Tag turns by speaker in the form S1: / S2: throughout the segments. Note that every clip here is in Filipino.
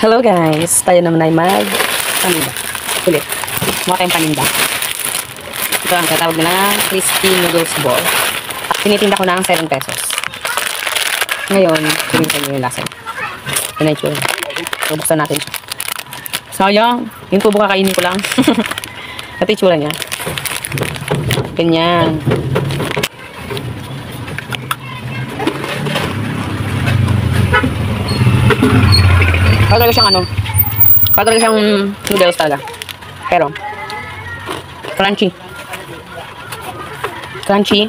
S1: Hello guys, tayo naman ay paninda. Ulit. Mukha tayong paninda. Ito ang tatawag na crispy noodles ball. At tinitinda ko na ang 7 pesos. Ngayon, tingnan nyo yung lasa. Ito na itsura. Bubuksan natin siya. Sayang, yung tubo kakainin ko lang. Ito itsura niya. Ganyan. Para siyang para siyang noodles talaga. Pero crunchy. Crunchy.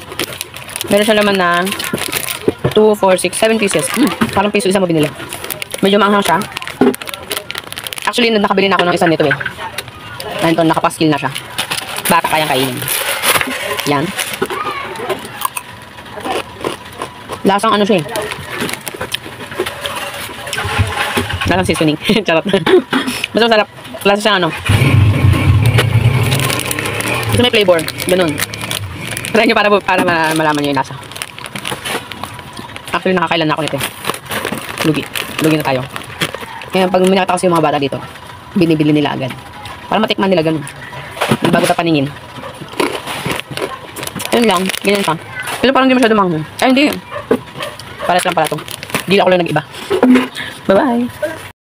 S1: Meron siya naman na 2, 4, 6, 7 pieces. Parang piso isa mo binili. Medyo maanghang siya. Actually, nakabili na ako ng isa nito eh. Nandito, nakapaskil na siya. Baka kayang kainin. Yan. Lasang ano siya eh. Lasang seasoning. Charot. Basta masarap. Lasa siyang Ito may flavor. Ganun. Try nyo para malaman nyo yung lasa. Actually, nakakailan na ako nito eh. Lugi na tayo. Kaya pag minakita kasi yung mga bata dito, binibili nila agad. Para matikman nila ganun. Bago sa paningin. Ayun lang. Ganyan pa. Pero parang hindi masyado manghang. Ay, hindi. Pares lang pala ito. Hindi ako lang nag-iba. Bye-bye.